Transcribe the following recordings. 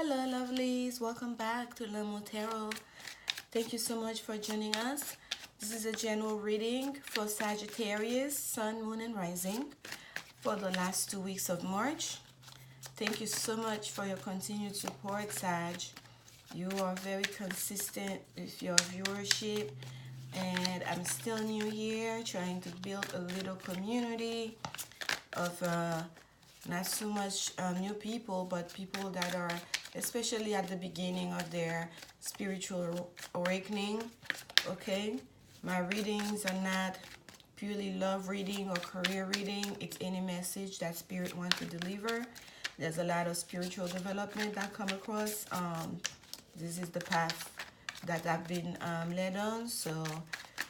Hello lovelies, welcome back to Lanmou Tarot. Thank you so much for joining us. This is a general reading for Sagittarius, Sun, Moon and Rising for the last 2 weeks of March. Thank you so much for your continued support, Sag. You are very consistent with your viewership, and I'm still new here trying to build a little community of not so much new people, but people that are especially at the beginning of their spiritual awakening. Okay, my readings are not purely love reading or career reading. It's any message that spirit wants to deliver. There's a lot of spiritual development that come across. This is the path that I've been led on. So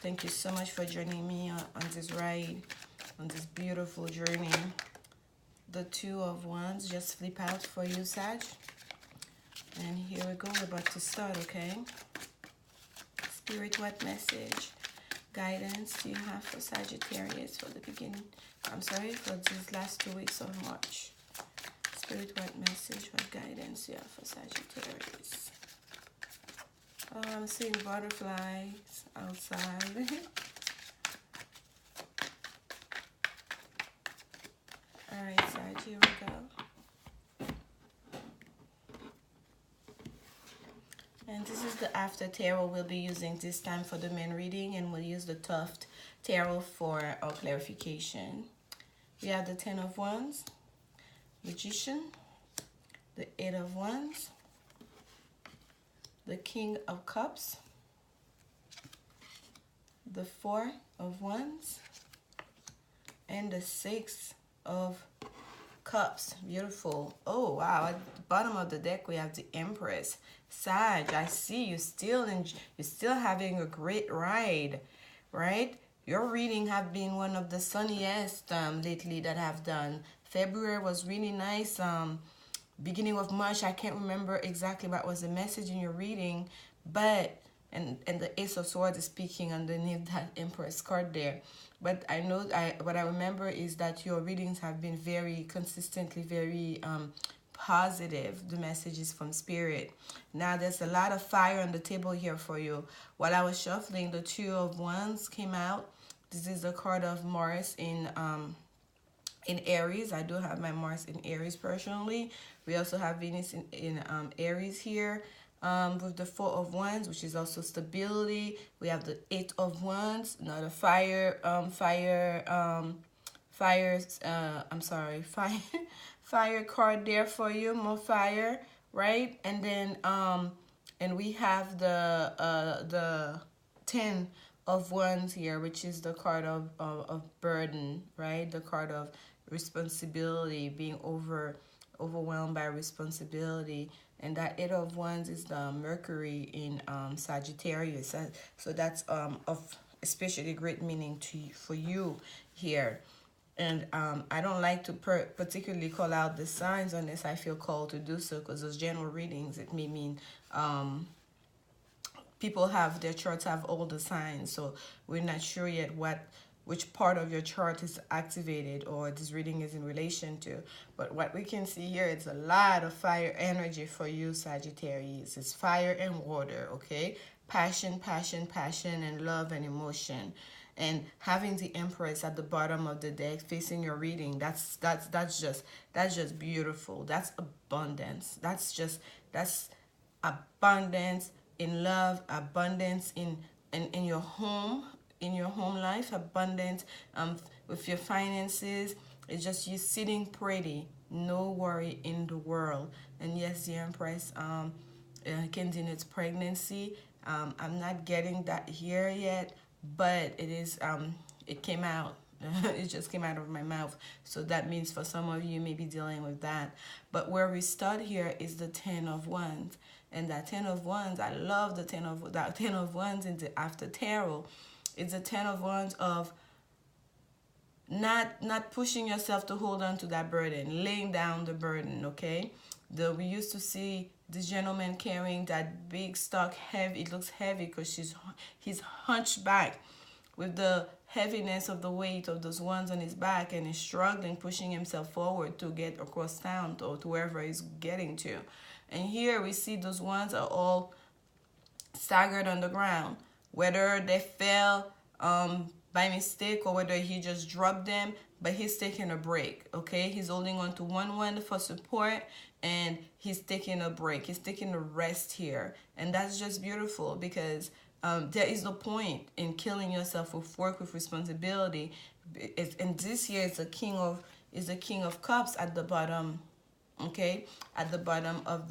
thank you so much for joining me on this ride, on this beautiful journey. The Two of Wands just flip out for you, Sag. And here we go. We're about to start, okay? Spirit, what message, guidance do you have for Sagittarius for the beginning? I'm sorry, for these last 2 weeks of March. Spirit, what message, what guidance do you have for Sagittarius? Oh, I'm seeing butterflies outside. Alright, Sag, here we go. And this is the after tarot we'll be using this time for the main reading, and we'll use the Tuft tarot for our clarification. We have the Ten of Wands, Magician, the Eight of Wands, the King of Cups, the Four of Wands, and the Six of Cups. Beautiful. Oh wow, at the bottom of the deck we have the Empress. Sag, I see you still having a great ride, right? Your reading have been one of the sunniest lately that I've done. February was really nice. Beginning of March, I can't remember exactly what was the message in your reading, but and the Ace of Swords is speaking underneath that Empress card there. But I know what I remember is that your readings have been very consistently very positive, the messages from Spirit. Now there's a lot of fire on the table here for you. While I was shuffling, the Two of Wands came out. This is the card of Mars in Aries. I do have my Mars in Aries personally. We also have Venus in Aries here. With the Four of Wands, which is also stability. We have the Eight of Wands, another fire fire card there for you, more fire, right? And then and we have the Ten of Wands here, which is the card of burden, right? The card of responsibility, being overwhelmed by responsibility. And that Eight of Wands is the Mercury in Sagittarius. So that's of especially great meaning for you here. And I don't like to particularly call out the signs unless I feel called to do so, because those general readings, it may mean people have their charts have all the signs, so we're not sure yet which part of your chart is activated or this reading is in relation to. But what we can see here, it's a lot of fire energy for you, Sagittarius. It's fire and water, okay? Passion, passion, passion, and love and emotion. And having the Empress at the bottom of the deck facing your reading, that's just beautiful. That's abundance. That's abundance in love, abundance in your home, in your home life, abundance with your finances. It's just you sitting pretty, no worry in the world. And yes, the Empress can denote pregnancy. I'm not getting that here yet, but it is it came out. It just came out of my mouth. So that means for some of you may be dealing with that. But where we start here is the Ten of Wands. And that Ten of Wands, I love the Ten of Wands in the after tarot. It's a Ten of Wands of not pushing yourself to hold on to that burden, laying down the burden, okay? We used to see this gentleman carrying that big stock heavy. It looks heavy because he's hunched back with the heaviness of the weight of those ones on his back, and he's struggling, pushing himself forward to get across town or to wherever he's getting to. And here we see those ones are all staggered on the ground, whether they fell by mistake or whether he just dropped them, but he's taking a break. Okay, he's holding on to one for support, and he's taking a break, he's taking a rest here. And that's just beautiful, because there is no point in killing yourself with work, with responsibility. And this here is the king of cups at the bottom. Okay, at the bottom of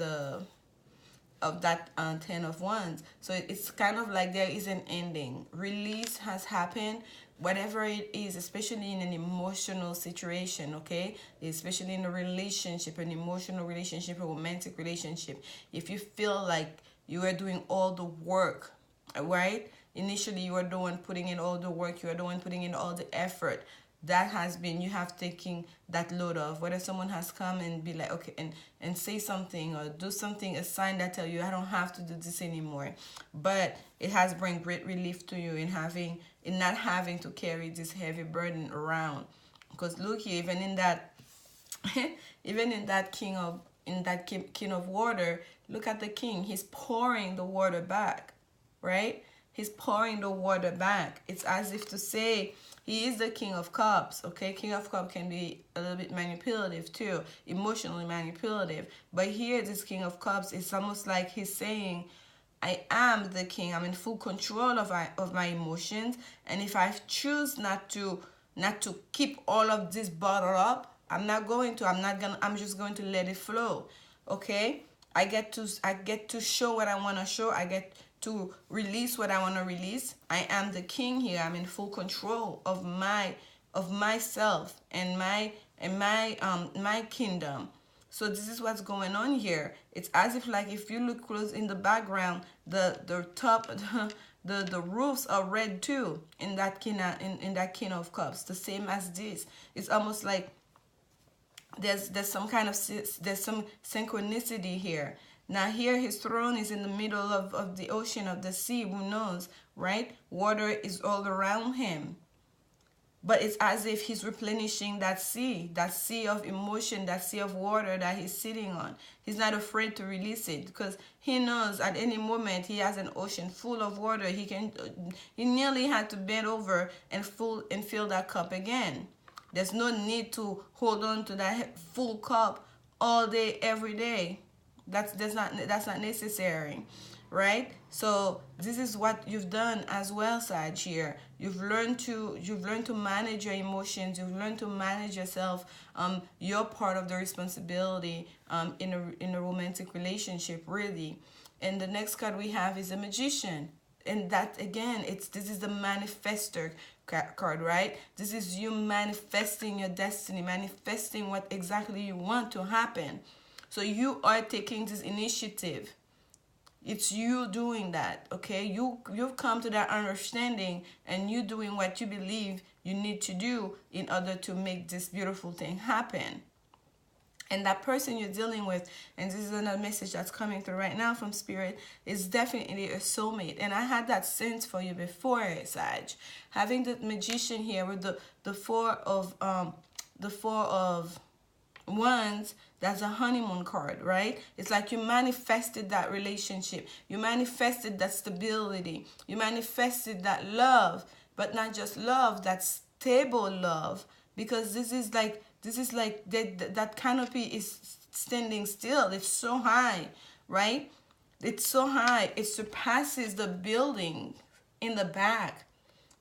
that 10 of wands. So it's kind of like there is an ending. Release has happened, whatever it is, especially in an emotional situation. Okay, especially in a relationship, an emotional relationship, a romantic relationship. If you feel like you are doing all the work, right? Initially you are the one putting in all the work, you are the one putting in all the effort. That has been, you have taken that load off. Whether someone has come and be like, okay, and say something or do something, a sign that tell you I don't have to do this anymore. But it has bring great relief to you in not having to carry this heavy burden around. Because look here, even in that king of water, look at the king. He's pouring the water back, right? He's pouring the water back. It's as if to say, he is the king of cups. Okay, king of cups can be a little bit manipulative too, emotionally manipulative. But here, this king of cups, it's almost like he's saying, I am the king. I'm in full control of my emotions. And if I choose not to keep all of this bottled up, I'm just going to let it flow. Okay, I get to show what I want to show. I get to release what I want to release. I am the king here. I'm in full control of myself and my kingdom. So this is what's going on here. It's as if, like, if you look close in the background, the top the roofs are red too in that king of cups, the same as this. It's almost like there's some synchronicity here. Now here his throne is in the middle of the ocean, of the sea. Who knows, right? Water is all around him. But it's as if he's replenishing that sea of emotion, that sea of water that he's sitting on. He's not afraid to release it, because he knows at any moment he has an ocean full of water. He nearly had to bend over and fill that cup again. There's no need to hold on to that full cup all day, every day. That's not necessary, right? So this is what you've done as well, Sag, here. You've learned to manage your emotions. You've learned to manage yourself. You're part of the responsibility in a romantic relationship, really. And the next card we have is a magician. And that, again, this is the manifester card, right? This is you manifesting your destiny, manifesting what exactly you want to happen. So you are taking this initiative. It's you doing that, okay? You've come to that understanding, and you doing what you believe you need to do in order to make this beautiful thing happen. And that person you're dealing with, and this is another message that's coming through right now from Spirit, is definitely a soulmate. And I had that sense for you before, Sag. Having the magician here with the four of wands, that's a honeymoon card, right? It's like you manifested that relationship. You manifested that stability. You manifested that love, but not just love, that stable love. Because this is like that canopy is standing still. It's so high, right? It's so high. It surpasses the building in the back.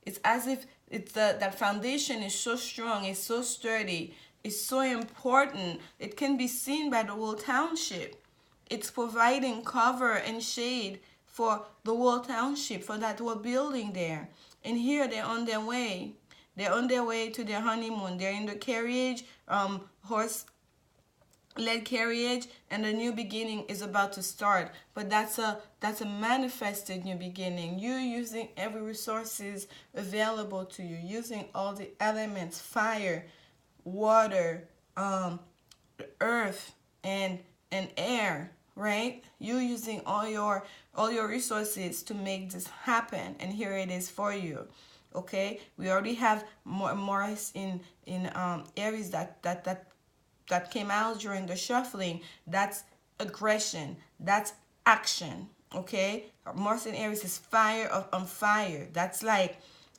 It's as if that foundation is so strong, it's so sturdy, it's so important. It can be seen by the whole township. It's providing cover and shade for the whole township, for that whole building there. And here they're on their way. They're on their way to their honeymoon. They're in the carriage, horse-led carriage, and the new beginning is about to start. But that's a manifested new beginning. You're using every resources available to you, using all the elements: fire, water, earth, and air. Right? You're using all your resources to make this happen, and here it is for you. Okay, we already have Mars in Aries that came out during the shuffling. That's aggression. That's action. Okay, Mars in Aries is fire on fire. That's like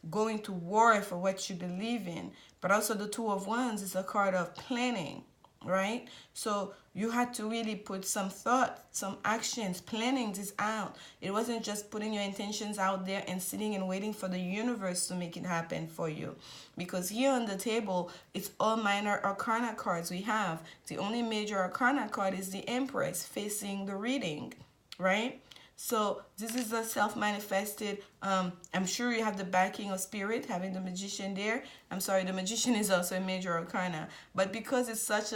going to war for what you believe in. But also the Two of Wands is a card of planning, right? So you had to really put some thought, some actions, planning this out. It wasn't just putting your intentions out there and sitting and waiting for the universe to make it happen for you. Because here on the table, it's all minor arcana cards we have. The only major arcana card is the Empress facing the reading, right? So this is a self-manifested, I'm sure you have the backing of spirit, having the Magician there. I'm sorry, the Magician is also a major arcana. But because it's such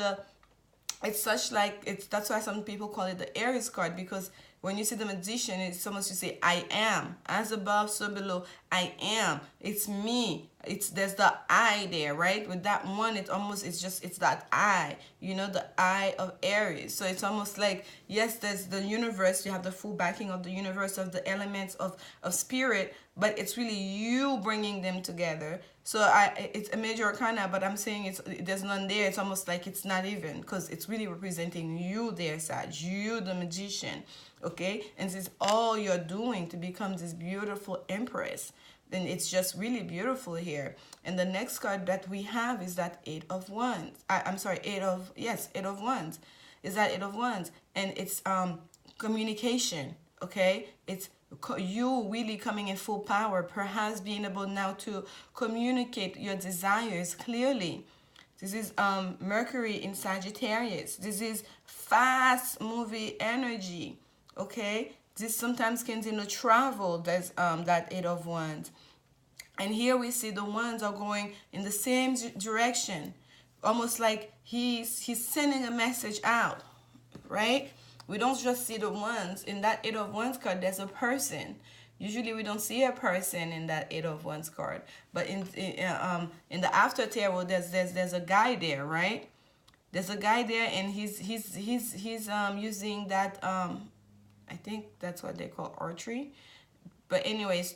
that's why some people call it the Aries card, because when you see the Magician, it's almost you say, I am. As above, so below, I am. It's me. There's the I there, right? With that one, it's that I, the I of Aries. So it's almost like, yes, there's the universe. You have the full backing of the universe, of the elements of spirit, but it's really you bringing them together. So it's a major arcana, but I'm saying there's none there. It's almost like it's not even, because it's really representing you there, Sag. You, the Magician, okay? And this is all you're doing to become this beautiful Empress. Then it's just really beautiful here. And the next card that we have is that Eight of Wands. Eight of Wands. Is that Eight of Wands. And it's communication, okay? It's you really coming in full power, perhaps being able now to communicate your desires clearly. This is Mercury in Sagittarius. This is fast movie energy, okay? This sometimes can travel. There's that Eight of Wands. And here we see the wands are going in the same direction. Almost like he's sending a message out, right? We don't just see the wands. In that Eight of Wands card, there's a person. Usually we don't see a person in that Eight of Wands card. But in the After Tarot, there's a guy there, right? There's a guy there, and he's using that I think that's what they call archery. But anyways,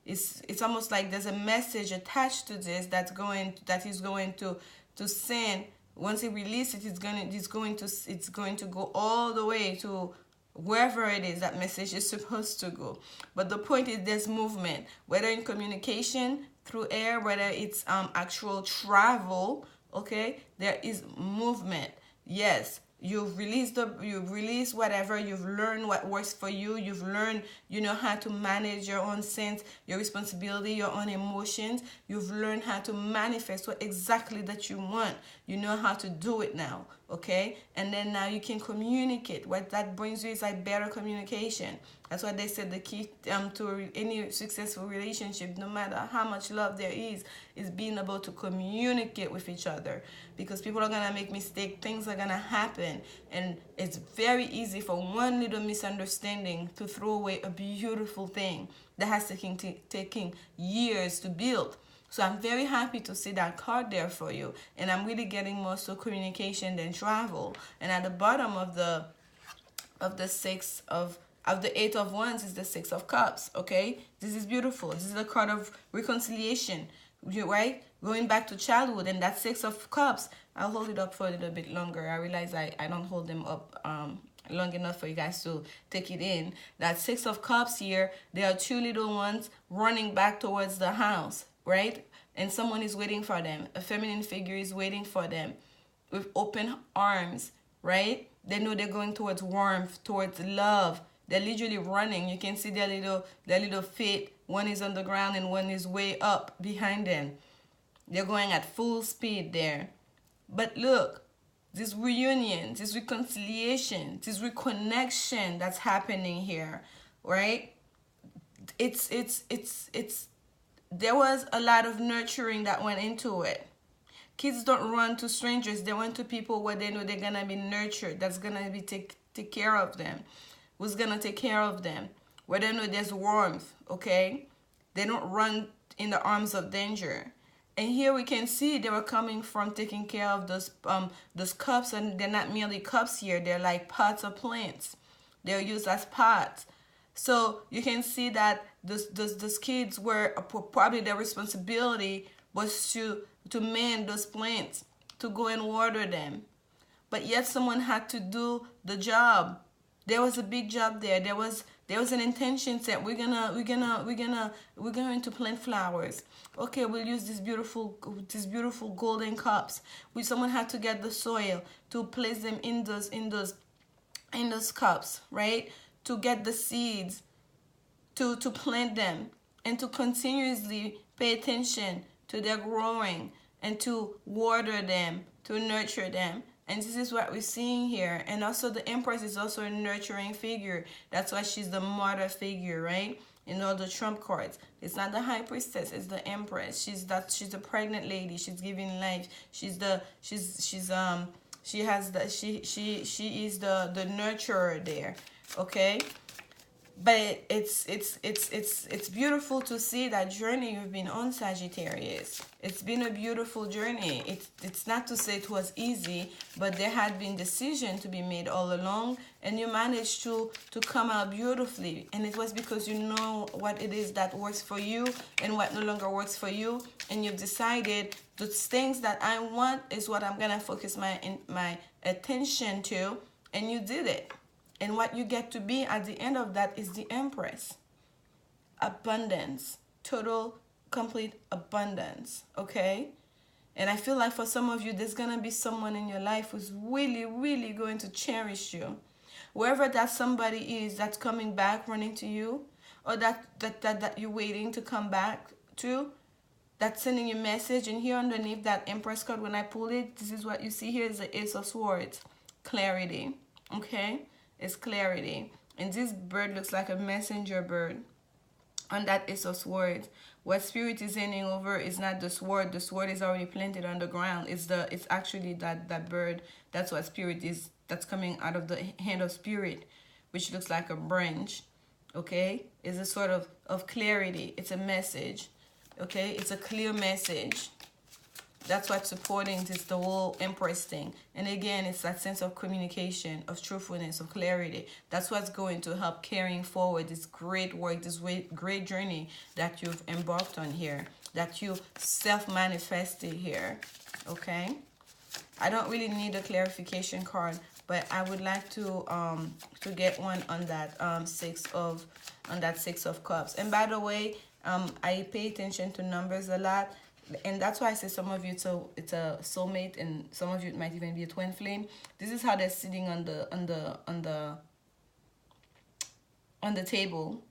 it's almost like there's a message attached to this that he's going to send. Once he releases it, it's going to go all the way to wherever it is that message is supposed to go. But the point is, there's movement, whether in communication through air, whether it's actual travel, okay? There is movement. Yes, you've released whatever, you've learned what works for you, you've learned, how to manage your own sense, your responsibility, your own emotions, you've learned how to manifest what exactly that you want, you know how to do it now, okay? And then now you can communicate. What that brings you is like better communication. That's why they said the key to any successful relationship, no matter how much love there is being able to communicate with each other. Because people are going to make mistakes, things are going to happen. And it's very easy for one little misunderstanding to throw away a beautiful thing that has taken years to build. So I'm very happy to see that card there for you. And I'm really getting more so communication than travel. And at the bottom of the Eight of Wands is the Six of Cups, okay? This is beautiful. This is a card of reconciliation, right? Going back to childhood. And that Six of Cups, I'll hold it up for a little bit longer. I realize I don't hold them up long enough for you guys to take it in. That Six of Cups here, there are two little ones running back towards the house, right? And someone is waiting for them. A feminine figure is waiting for them with open arms, right? They know they're going towards warmth, towards love. They're literally running. You can see their little feet. One is on the ground and one is way up behind them. They're going at full speed there. But look, this reunion, this reconciliation, this reconnection that's happening here, right? There was a lot of nurturing that went into it. Kids don't run to strangers. They run to people where they know they're going to be nurtured. That's going to be take care of them. Who's going to take care of them? Where they know there's warmth, okay? They don't run in the arms of danger. And here we can see they were coming from taking care of those cups. And they're not merely cups here. They're like pots of plants. They're used as pots. So you can see that those kids were probably their responsibility was to man those plants, to go and water them, but yet someone had to do the job. There was a big job there. There was an intention set. We're going to plant flowers. Okay, we'll use these beautiful golden cups. Someone had to get the soil to place them in those cups, right? To get the seeds, to plant them, and to continuously pay attention to their growing and to water them, to nurture them. And this is what we're seeing here. And also the Empress is also a nurturing figure. That's why she's the mother figure, right? In all the trump cards. It's not the High Priestess, it's the Empress. She's a pregnant lady. She's giving life. She is the nurturer there. Okay? But it's beautiful to see that journey you've been on, Sagittarius. It's been a beautiful journey. It's not to say it was easy, but there had been decision to be made all along, and you managed to come out beautifully. And it was because you know what it is that works for you and what no longer works for you, and you've decided the things that I want is what I'm gonna focus my attention to, and you did it. And what you get to be at the end of that is the Empress. Abundance. Total, complete abundance. Okay? And I feel like for some of you, there's going to be someone in your life who's really, really going to cherish you. Wherever that somebody is that's coming back, running to you, or that you're waiting to come back to, that's sending you a message. And here underneath that Empress card, when I pull it, this is what you see here is the Ace of Swords. Clarity. Okay? Is clarity. And this bird looks like a messenger bird on that Ace of Swords. What Spirit is handing over is not the sword. The sword is already planted on the ground. It's actually that bird. That's what Spirit is. That's coming out of the hand of Spirit, which looks like a branch. Okay? It's a sort of clarity. It's a message. Okay? It's a clear message. That's what's supporting the whole Empress thing. And again, it's that sense of communication, of truthfulness, of clarity. That's what's going to help carrying forward this great work, this great journey that you've embarked on here, that you self-manifested here. Okay? I don't really need a clarification card, but I would like to get one on that Six of Cups. And by the way, I pay attention to numbers a lot. And that's why I say some of you it's a soulmate, and some of you it might even be a twin flame. This is how they're sitting on the table.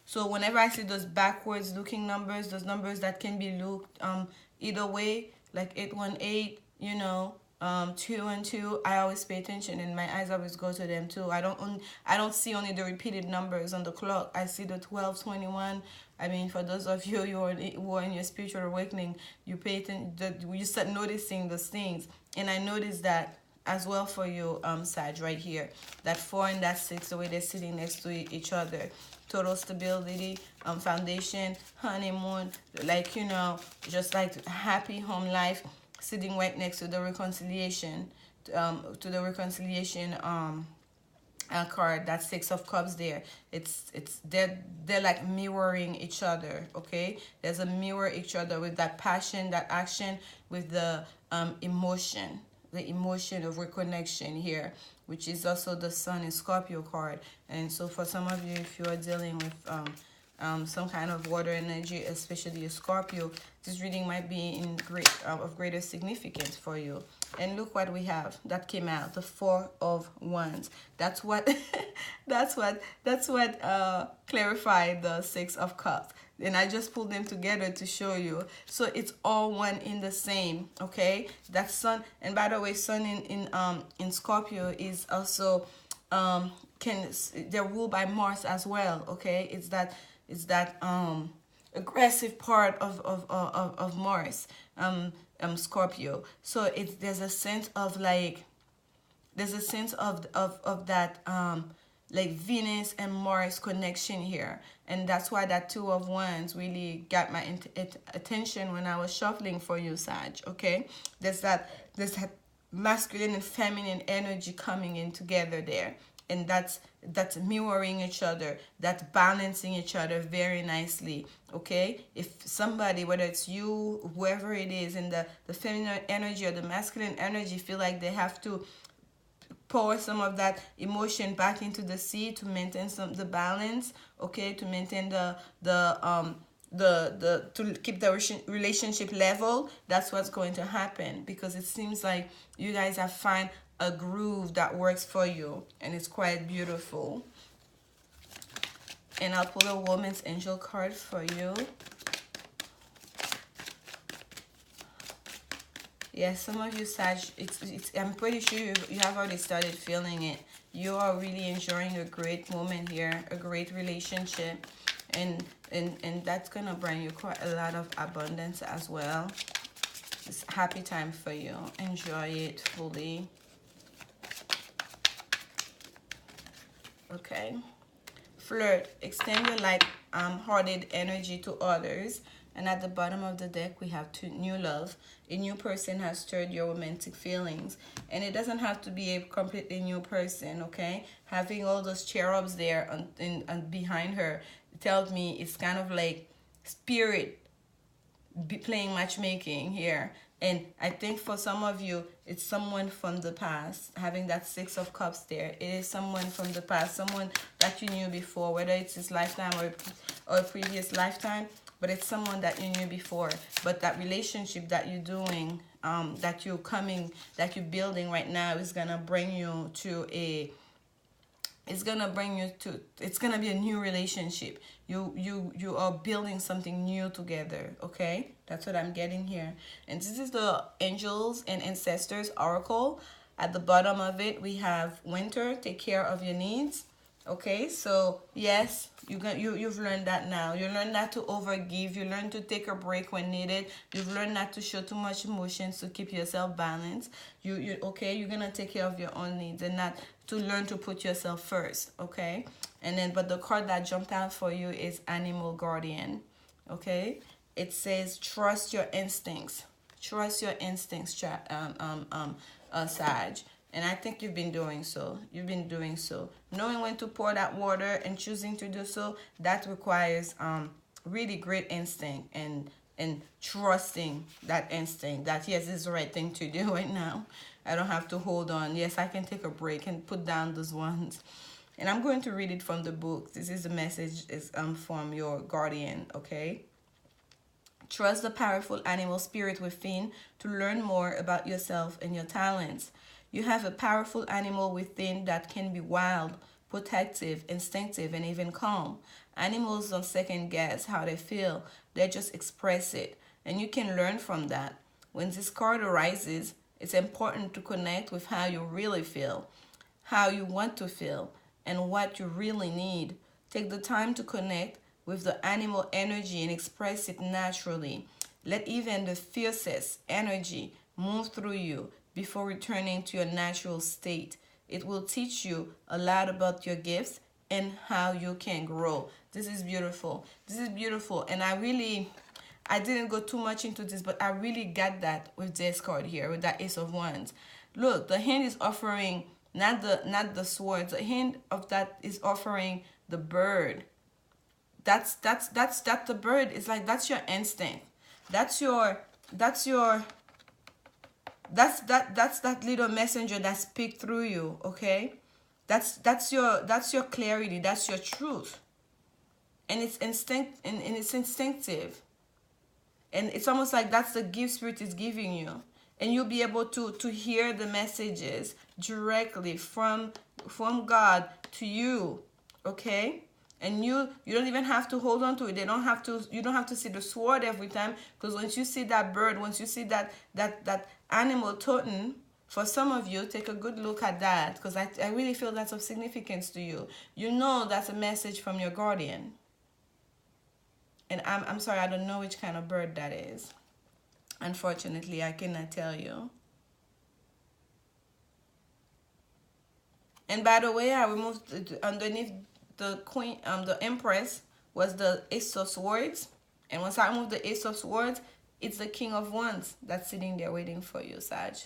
So whenever I see those backwards looking numbers, those numbers that can be looked either way, like 818, 212, I always pay attention, and my eyes always go to them too. I don't see only the repeated numbers on the clock. I see the 12, 21. I mean, for those of you who are in your spiritual awakening, you pay attention, you start noticing those things. And I noticed that as well for you, Sag, right here. That 4 and that 6, the way they're sitting next to each other. Total stability, foundation, honeymoon, like, just like happy home life, sitting right next to the reconciliation, card, that Six of Cups there. They're like mirroring each other. Okay, there's a mirror each other with that passion, that action, with the emotion of reconnection here, which is also the Sun and Scorpio card. And so for some of you, if you are dealing with some kind of water energy, especially a Scorpio, this reading might be of greater significance for you. And look what we have that came out, the 4 of Wands. That's what clarified the 6 of Cups. And I just pulled them together to show you. So it's all one in the same. Okay, that Sun. And by the way, Sun in Scorpio is also they're ruled by Mars as well. Okay, it's that aggressive part of Mars, Scorpio. So there's a sense of that like Venus and Mars connection here, and that's why that 2 of Wands really got my attention when I was shuffling for you, Sag. Okay, there's that masculine and feminine energy coming in together there. and that's mirroring each other, that's balancing each other very nicely. Okay, if somebody, whether it's you, whoever it is, in the feminine energy or the masculine energy, feel like they have to pour some of that emotion back into the sea to maintain the balance, okay, to maintain to keep the relationship level, that's what's going to happen, because it seems like you guys have found a groove that works for you, and it's quite beautiful. And I'll pull a woman's angel card for you. Yes, some of you, Sag, I'm pretty sure you have already started feeling it. You are really enjoying a great moment here, a great relationship. And that's going to bring you quite a lot of abundance as well. It's a happy time for you. Enjoy it fully. Okay. Flirt. Extend your light-hearted energy to others. And at the bottom of the deck, we have new love. A new person has stirred your romantic feelings. And it doesn't have to be a completely new person, okay? Having all those cherubs there and behind her tells me it's kind of like spirit playing matchmaking here. And I think for some of you, it's someone from the past. Having that Six of Cups there, it is someone from the past, someone that you knew before, whether it's this lifetime or a previous lifetime. But it's someone that you knew before. But that relationship that you're doing, that you're building right now, is gonna bring you to it's gonna be a new relationship. You are building something new together. Okay, that's what I'm getting here. And this is the Angels and Ancestors Oracle. At the bottom of it, we have winter. Take care of your needs. Okay, so yes, you've learned that now. You learn not to overgive. You learn to take a break when needed. You've learned not to show too much emotions to keep yourself balanced. You're gonna take care of your own needs and not to learn to put yourself first. Okay, and then but the card that jumped out for you is Animal Guardian. Okay, it says trust your instincts. Trust your instincts, Sag. And I think you've been doing so. You've been doing so. Knowing when to pour that water and choosing to do so, that requires really great instinct and trusting that instinct that, yes, this is the right thing to do right now. I don't have to hold on. Yes, I can take a break and put down those ones. And I'm going to read it from the book. This is the message from your guardian, okay? Trust the powerful animal spirit within to learn more about yourself and your talents. You have a powerful animal within that can be wild, protective, instinctive, and even calm. Animals don't second guess how they feel. They just express it. And you can learn from that. When this card arises, it's important to connect with how you really feel, how you want to feel, and what you really need. Take the time to connect with the animal energy and express it naturally. Let even the fiercest energy move through you before returning to your natural state. It will teach you a lot about your gifts and how you can grow. This is beautiful. This is beautiful. And I didn't go too much into this, but I really got that with this card here, with that Ace of Wands. Look, the hand is offering not the swords. The hand of that is offering the bird. That's the bird. It's like that's your instinct. That's that little messenger that speaks through you, okay? That's your clarity, that's your truth. And it's it's instinctive. And it's almost like that's the gift spirit is giving you. And you'll be able to hear the messages directly from God to you, okay? And you don't even have to hold on to it. You don't have to see the sword every time, because once you see that bird, once you see that animal totem, for some of you, take a good look at that, because I really feel that's of significance to you. You know that's a message from your guardian. And I'm sorry, I don't know which kind of bird that is. Unfortunately, I cannot tell you. And by the way, I removed underneath the queen, the Empress was the Ace of Swords. And once I remove the Ace of Swords, it's the King of Wands that's sitting there waiting for you, Sag.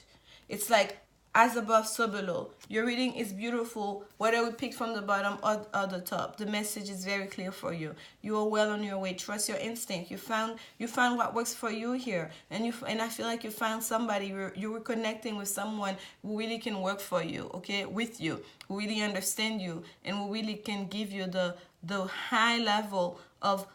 It's like as above, so below. Your reading is beautiful, whether we pick from the bottom or the top. The message is very clear for you. You are well on your way. Trust your instinct. You found what works for you here, and I feel like you found somebody. You were connecting with someone who really can work for you, okay, with you, who really understand you, and who really can give you the high level of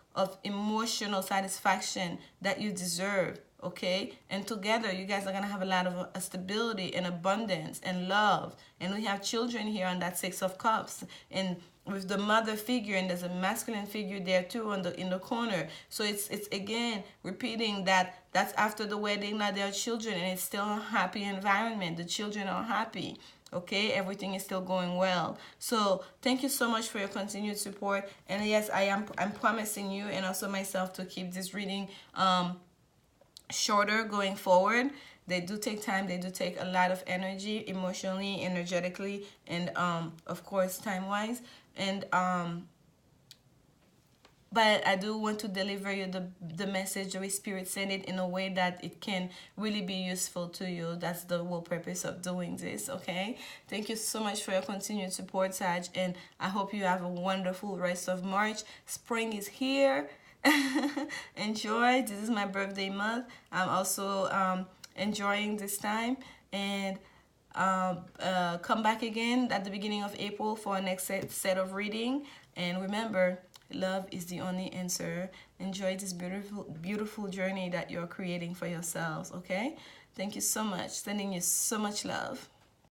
emotional satisfaction that you deserve, okay? And together you guys are gonna have a lot of stability and abundance and love. And we have children here on that Six of Cups, and with the mother figure, and there's a masculine figure there too in the corner. So it's again repeating that's after the wedding. Now there are children, and it's still a happy environment. The children are happy, okay? Everything is still going well. So thank you so much for your continued support. And yes, I'm promising you and also myself to keep this reading shorter going forward. They do take time. They do take a lot of energy, emotionally, energetically, and of course time wise. And but I do want to deliver you the message. The way Spirit sent it in a way that it can really be useful to you. That's the whole purpose of doing this, okay? Thank you so much for your continued support, Sag, and I hope you have a wonderful rest of March. Spring is here. Enjoy. This is my birthday month. I'm also enjoying this time, and come back again at the beginning of April for our next set of reading. And remember, love is the only answer. Enjoy this beautiful journey that you're creating for yourselves, okay? Thank you so much. Sending you so much love.